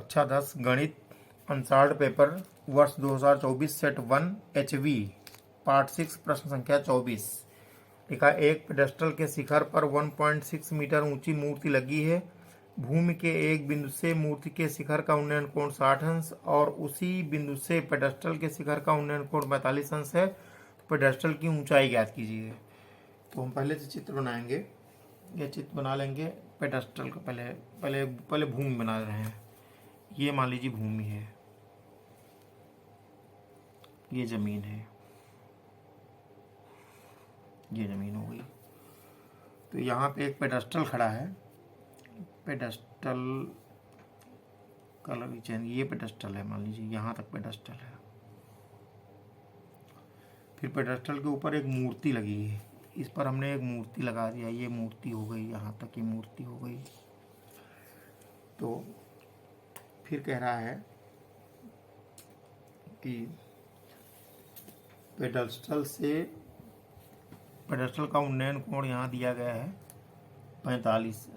कक्षा 10 गणित unsolved paper वर्ष 2024 सेट 1 HV पार्ट 6 प्रश्न संख्या 24। लिखा एक पेडेस्टल के शिखर पर 1.6 मीटर ऊंची मूर्ति लगी है। भूमि के एक बिंदु से मूर्ति के शिखर का उन्नयन कोण 60 अंश और उसी बिंदु से पेडेस्टल के शिखर का उन्नयन कोण 45 अंश है। तो पेडेस्टल की ऊंचाई ज्ञात कीजिए। तो हम पहले से चित्र बनाएंगे। ये चित्र बना लेंगे पेडेस्टल का। पहले भूमि बना रहे हैं। ये मान लीजिए भूमि है, ये जमीन है, ये जमीन हो गई। तो यहाँ पे एक पेडेस्टल खड़ा है। पेडेस्टल कलर चेंज, ये पेडेस्टल है, मान लीजिए यहाँ तक पेडेस्टल है। फिर पेडेस्टल के ऊपर एक मूर्ति लगी है। इस पर हमने एक मूर्ति लगा दिया, ये मूर्ति हो गई, यहाँ तक ये मूर्ति हो गई। तो फिर कह रहा है कि पेडेस्टल का उन्नयन कोण यहाँ दिया गया है 45,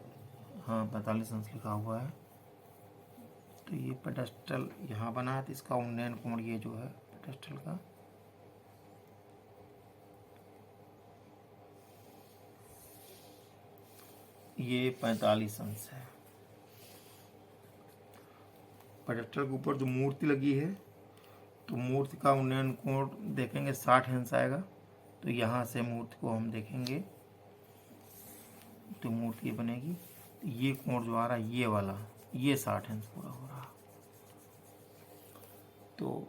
हाँ 45 अंश लिखा हुआ है। तो ये पेडेस्टल यहाँ बना है, तो इसका उन्नयन कोण ये जो है पेडेस्टल का ये 45 अंश है। पेडेस्टल के ऊपर जो मूर्ति लगी है, तो मूर्ति का उन्नयन कोण देखेंगे 60 अंश आएगा। तो यहाँ से मूर्ति को हम देखेंगे तो मूर्ति बनेगी। तो ये कोण जो आ रहा है ये वाला, ये 60 अंश पूरा हो रहा। तो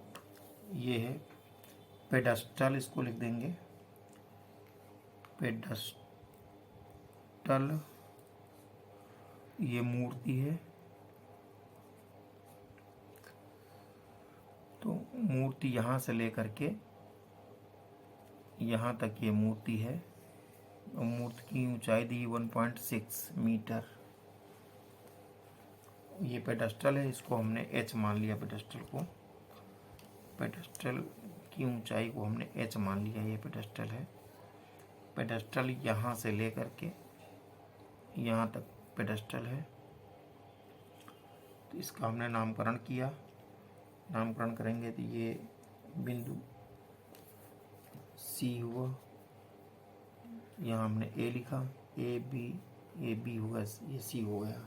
ये है पेडेस्टल, इसको लिख देंगे पेडेस्टल। ये मूर्ति है। तो मूर्ति यहाँ से लेकर के यहाँ तक ये मूर्ति है। और मूर्ति की ऊंचाई दी 1.6 मीटर। ये पेडेस्टल है, इसको हमने H मान लिया। पेडेस्टल की ऊंचाई को हमने H मान लिया। ये पेडेस्टल है। पेडेस्टल यहाँ से लेकर के यहाँ तक पेडेस्टल है। तो इसका हमने नामकरण किया। नामकरण करेंगे तो ये बिंदु C हुआ, यहाँ हमने A लिखा, ए बी हुआ, ये C हो गया,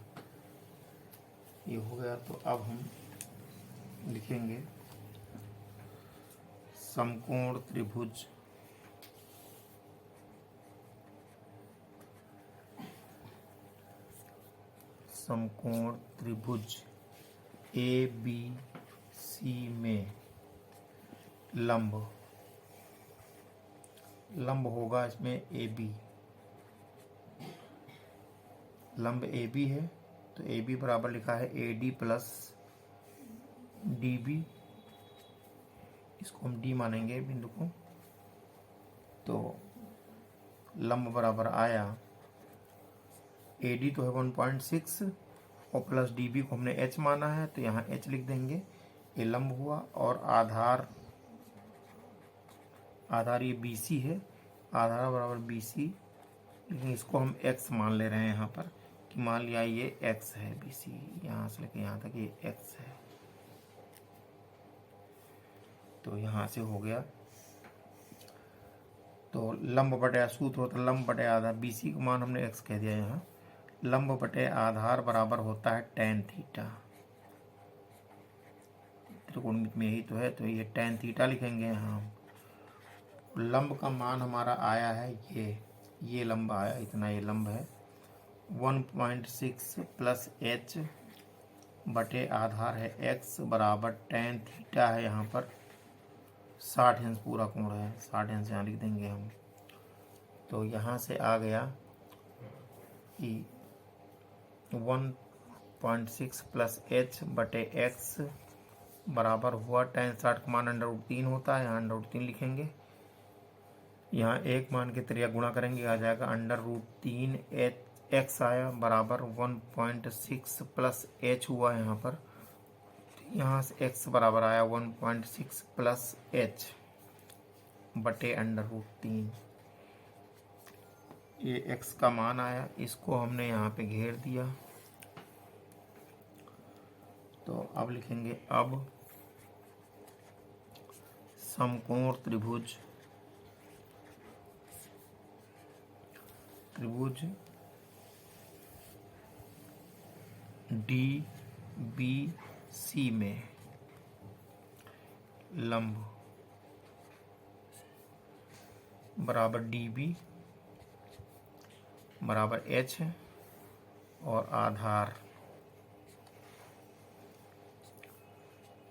ये हो गया। तो अब हम लिखेंगे समकोण त्रिभुज ABC में लंब होगा इसमें AB। लंब AB है, तो AB बराबर लिखा है AD प्लस DB। इसको हम D मानेंगे बिंदु को। तो लंब बराबर आया AD तो है 1.6 और प्लस DB को हमने H माना है, तो यहाँ H लिख देंगे। ये लंब हुआ और आधार ये BC है। आधार बराबर BC, लेकिन इसको हम X मान ले रहे हैं यहाँ पर, कि मान लिया ये X है। BC यहाँ से लेकर यहाँ तक ये X है। तो यहाँ से हो गया। तो लंब बटे सूत्र होता है लंब बटे आधार। BC का मान हमने X कह दिया। यहाँ लंब बटे आधार बराबर होता है tan थीटा। त्रिकोणमिति में यही तो है, तो ये tan थीटा लिखेंगे यहाँ। लंब का मान हमारा आया है ये लंब आया, इतना ये लंब है 1.6 प्लस H बटे आधार है X बराबर tan थीटा है। यहाँ पर 60 अंश पूरा कोण है, 60 अंश यहाँ लिख देंगे हम। तो यहाँ से आ गया कि 1.6 प्लस H बटे X बराबर हुआ tan 60 का मान √3 होता है। यहाँ √3 लिखेंगे। यहाँ एक मान के त्रिया गुणा करेंगे, आ जाएगा √3 X आया बराबर 1.6 प्लस H हुआ यहाँ पर। यहाँ से X बराबर आया 1.6 प्लस H बटे √3। ये X का मान आया, इसको हमने यहाँ पे घेर दिया। तो अब लिखेंगे अब समकोण त्रिभुज डी बी सी में लंब बराबर डी बी बराबर एच और आधार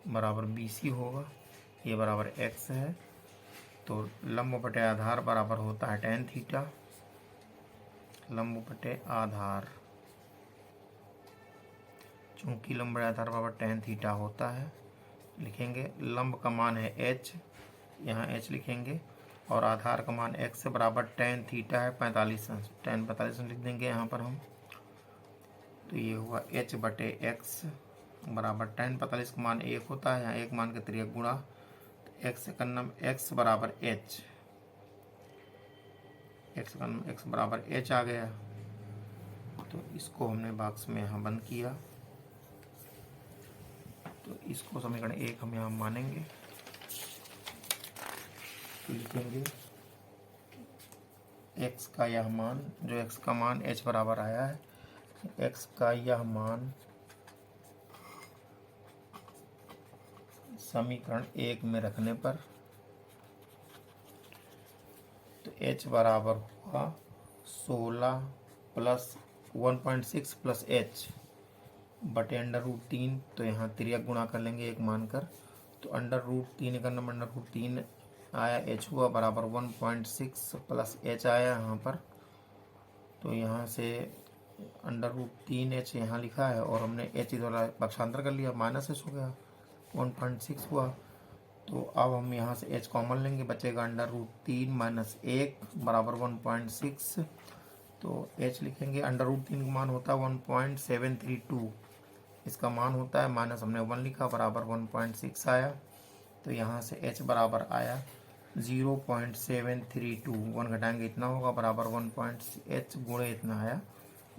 बराबर बी सी होगा। ये बराबर एक्स है, तो लंब बटे आधार बराबर होता है tan थीटा। लंब बटे आधार, चूंकि लंब बटे आधार बराबर tan थीटा होता है, लिखेंगे लंब का मान है h, यहाँ h लिखेंगे, और आधार का मान x बराबर tan थीटा है 45 अंश। tan 45 अंश लिख देंगे यहाँ पर हम। तो ये हुआ h बटे एक्स बराबर tan 45 का मान 1 होता है, यहाँ 1 मान के तिर्यक गुणा, तो x का नाम x बराबर h, x का नाम x बराबर h आ गया। तो इसको हमने बॉक्स में यहाँ बंद किया, तो इसको समीकरण 1 हम यहाँ मानेंगे। तो लिखेंगे x का यह मान, जो x का मान h बराबर आया है, x का यह मान समीकरण 1 में रखने पर, तो h बराबर होगा 16 प्लस 1.6 प्लस h बटे √3। तो यहाँ तिर्यक गुणा कर लेंगे 1 मानकर, तो √3 का नंबर √3 आया, h हुआ बराबर 1.6 प्लस h आया यहाँ पर। तो यहाँ से √3h यहाँ लिखा है और हमने h द्वारा पक्षांतर कर लिया, माइनस h हो गया, 1.6 हुआ। तो अब हम यहाँ से h कॉमन लेंगे, बचेगा √3 माइनस 1 बराबर 1.6। तो h लिखेंगे, √3 का मान होता है 1.732, इसका मान होता है, माइनस हमने 1 लिखा, बराबर 1.6 आया। तो यहाँ से h बराबर आया 0.732, 1 घटाएंगे इतना होगा, बराबर 1. h गुणे इतना आया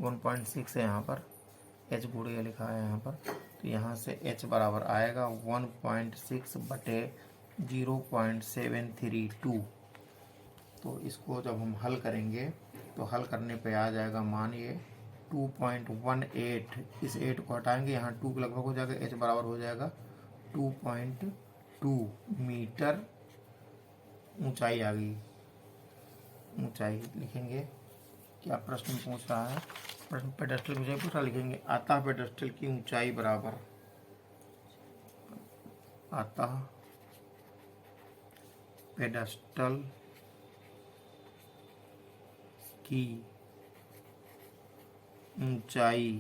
1.6 है, यहाँ पर h गुणे लिखा है यहाँ पर। तो यहाँ से h बराबर आएगा 1.6 बटे 0.732। तो इसको जब हम हल करेंगे तो हल करने पे आ जाएगा मान ये 2.18। इस 8 को हटाएंगे, यहाँ 2 के लगभग हो जाएगा, h बराबर हो जाएगा 2.2 मीटर ऊंचाई आ गई। ऊंचाई लिखेंगे, क्या प्रश्न पूछ रहा है, प्रश्न पेडेस्टल की ऊंचाई पूछ रहा, लिखेंगे अतः पेडेस्टल की ऊंचाई बराबर, अतः पेडेस्टल की ऊंचाई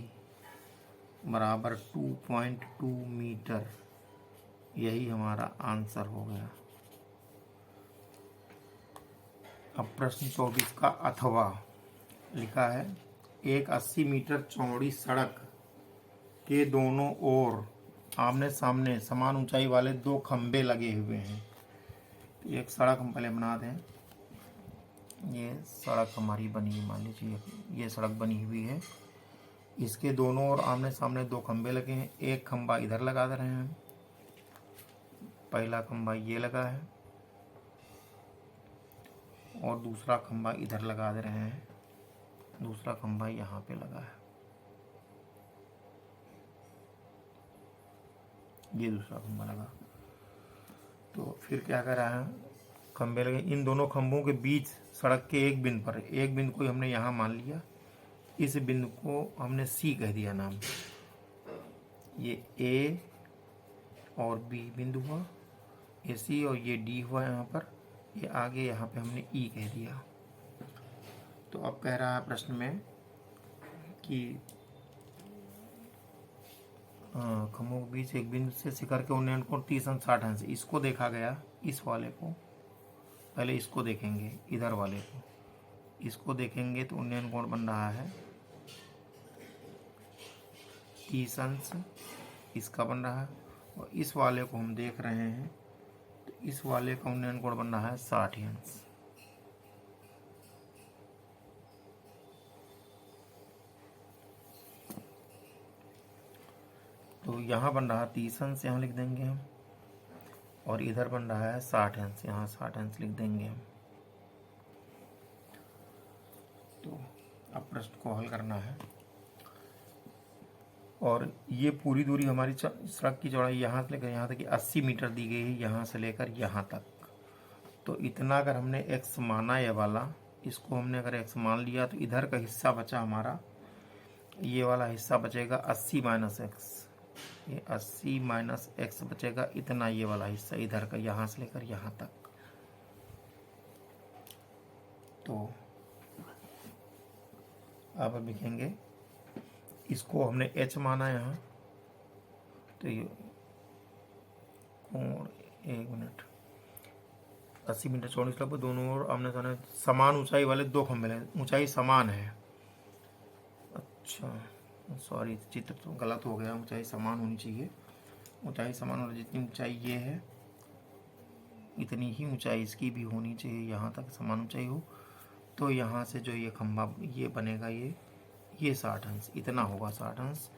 बराबर 2.2 मीटर। यही हमारा आंसर हो गया। अब प्रश्न 24 का अथवा लिखा है, एक 80 मीटर चौड़ी सड़क के दोनों ओर आमने सामने समान ऊंचाई वाले 2 खंबे लगे हुए हैं। तो एक सड़क हम पहले बना दें, ये सड़क हमारी बनी, मान लीजिए ये सड़क बनी हुई है, इसके दोनों ओर आमने सामने 2 खंबे लगे हैं। एक खंबा इधर लगा दे रहे हैं, पहला खंबा ये लगा है और दूसरा खंबा इधर लगा दे रहे हैं, दूसरा खंबा यहाँ पे लगा है, ये दूसरा खंबा लगा। तो फिर क्या कर रहा है, खंबे लगे, इन दोनों खंभों के बीच सड़क के एक बिंदु पर, एक बिंदु को हमने यहाँ मान लिया, इस बिंदु को हमने सी कह दिया नाम, ये ए और बी बिंदु हुआ, ये सी और ये डी हुआ यहाँ पर, ये आगे यहाँ पे हमने ई कह दिया। तो अब कह रहा है प्रश्न में कि खंभों के बीच एक बिंदु से शिखर के उन्नयन कोण 30 अंश 60 अंश, इसको देखा गया, इस वाले को पहले इसको देखेंगे, इधर वाले को इसको देखेंगे तो उन्नयन कोण बन रहा है 30 अंश, इसका बन रहा है, और इस वाले को हम देख रहे हैं तो इस वाले का उन्नयन कोण बन रहा है 60 अंश। तो तो यहाँ बन रहा 30 अंश, यहाँ लिख देंगे हम, और इधर बन रहा है 60 अंश, यहाँ 60 अंश लिख देंगे हम। तो अब प्रश्न को हल करना है। और ये पूरी दूरी हमारी सड़क की चौड़ाई यहाँ से लेकर यहाँ तक 80 मीटर दी गई है, यहाँ से लेकर यहाँ तक। तो इतना अगर हमने x माना, ये वाला, इसको हमने अगर x मान लिया, तो इधर का हिस्सा बचा हमारा, ये वाला हिस्सा बचेगा 80 माइनस एक्स, ये 80 माइनस एक्स बचेगा इतना, ये वाला हिस्सा इधर का, यहाँ से लेकर यहाँ तक। तो अब लिखेंगे, इसको हमने h माना यहाँ, तो ये कोण, 1 मिनट, 80 मीटर 24 लगभग, दोनों ओर आमने सामने समान ऊंचाई वाले दो खंभे हैं, ऊंचाई समान है। अच्छा सॉरी, चित्र तो गलत हो गया, ऊंचाई समान होनी चाहिए। ऊंचाई समान और जितनी ऊंचाई ये है इतनी ही ऊंचाई इसकी भी होनी चाहिए, यहाँ तक समान ऊंचाई हो। तो यहाँ से जो ये खंभा ये बनेगा, ये 60 अंश, इतना होगा 60 अंश।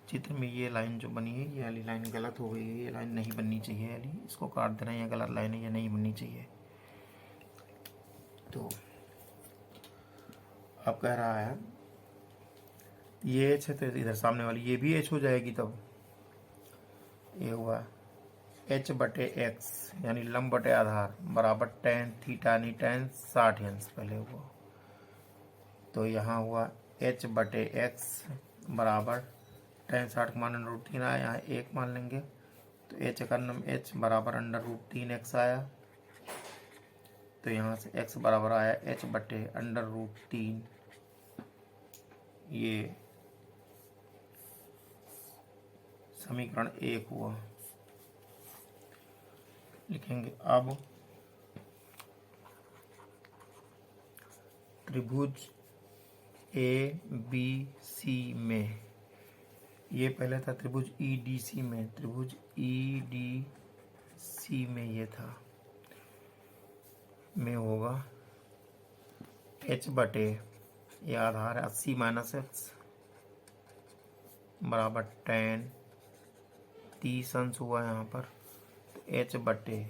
चित्र में ये लाइन जो बनी है, ये वाली लाइन गलत हो गई है, ये लाइन नहीं बननी चाहिए वाली, इसको काट देना, ये गलत लाइन है, ये नहीं बननी चाहिए। तो अब कह रहा है ये एच है, तो इधर सामने वाली ये भी एच हो जाएगी। तब ये हुआ एच बटे एक्स, यानी लंब बटे आधार बराबर tan थीटा, यानी tan 60 अंश पहले हुआ। तो यहाँ हुआ एच बटे एक्स बराबर tan 60 का मान √3 आया, यहाँ 1 मान लेंगे, तो एच का नम एच बराबर √3x आया। तो यहाँ से x बराबर आया एच बटे √3, ये समीकरण 1 हुआ। लिखेंगे अब त्रिभुज ABC में, ये पहले था त्रिभुज EDC में, त्रिभुज EDC में ये था, में होगा h बटे, ये आधार है 80 माइनस एक्स बराबर tan 30 अंश हुआ यहाँ पर, तो h बटे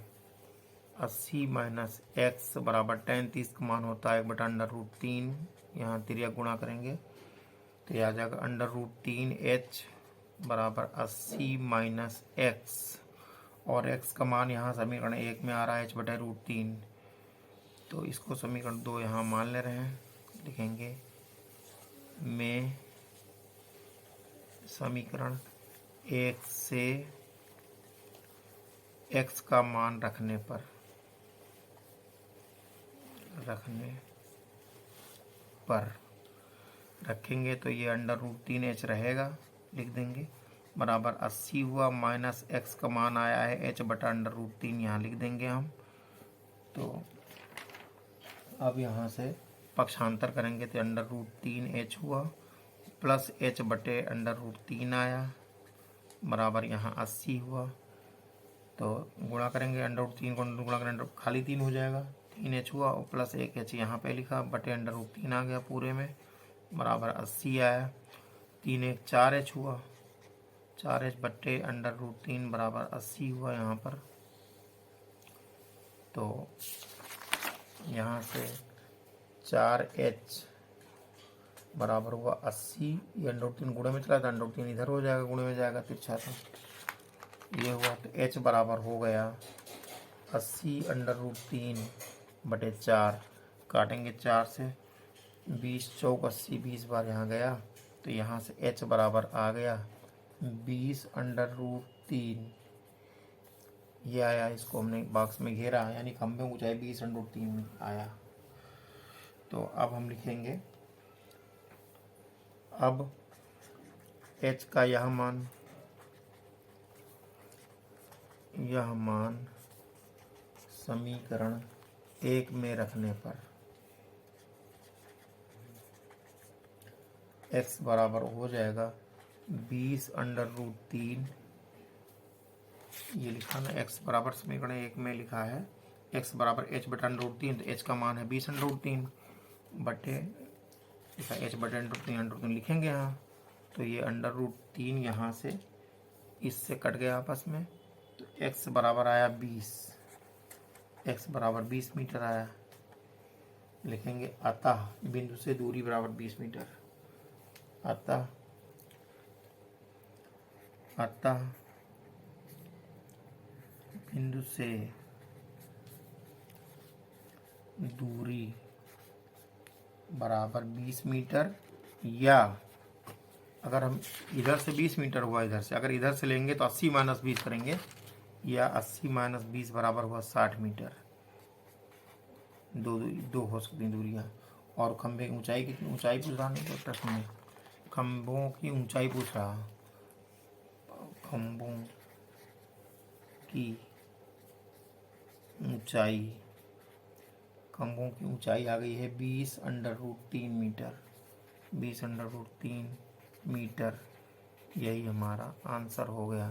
80 माइनस एक्स बराबर tan 30 का मान होता है 1/√3, यहाँ तिर्यक गुणा करेंगे तो यह आ जाएगा √3h बराबर 80 माइनस एक्स, और x का मान यहाँ समीकरण 1 में आ रहा है h बटे √3, तो इसको समीकरण 2 यहाँ मान ले रहे हैं। लिखेंगे में समीकरण 1 से x का मान रखने पर रखेंगे तो ये √3h रहेगा, लिख देंगे, बराबर 80 हुआ, माइनस x का मान आया है h बटा √3, यहाँ लिख देंगे हम। तो अब यहाँ से पक्षांतर करेंगे तो √3h हुआ, प्लस h बटे √3 आया, बराबर यहाँ 80 हुआ। तो गुणा करेंगे, √3 को गुणा करेंगे खाली 3 हो जाएगा, 3h हुआ, और प्लस 1h यहाँ पे लिखा, बटे √3 आ गया पूरे में, बराबर 80 आया। 3 1 4h हुआ, 4h बटे √3 बराबर 80 हुआ यहाँ पर। तो यहाँ से 4h बराबर हुआ 80, ये √3 गुणे में चला था, √3 इधर हो जाएगा, गुणे में जाएगा तिरछा, तो ये हुआ। तो h बराबर हो गया 80 √3 बटे 4, काटेंगे 4 से, 20 चौक 80, 20 बार यहाँ गया, तो यहाँ से h बराबर आ गया 20 √3, ये आया, इसको हमने बॉक्स में घेरा, यानी खंभे ऊंचाई 20 √3 आया। तो अब हम लिखेंगे, अब h का यह मान समीकरण 1 में रखने पर x बराबर हो जाएगा 20 √3, ये लिखा ना, x बराबर समीकरण 1 में लिखा है x बराबर h बटा √3, तो h का मान है 20 √3 बटे लिखा h बटे √3 लिखेंगे यहाँ, तो ये √3 यहाँ से इससे कट गया आपस में, तो x बराबर आया 20, x बराबर 20 मीटर आया। लिखेंगे अतः बिंदु से दूरी बराबर 20 मीटर। अतः बिंदु से दूरी बराबर 20 मीटर, या अगर हम इधर से 20 मीटर हुआ, इधर से अगर इधर से लेंगे तो 80 माइनस 20 करेंगे, या 80 माइनस 20 बराबर हुआ 60 मीटर। दो हो सकती दूरियां। और खंभे की ऊंचाई कितनी, ऊंचाई पूछ रहा नहीं तो प्रश्न में, खंभों की ऊंचाई पूछ रहा। खंभों की ऊंचाई, खंभों की ऊंचाई आ गई है 20√3 मीटर। 20√3 मीटर, यही हमारा आंसर हो गया।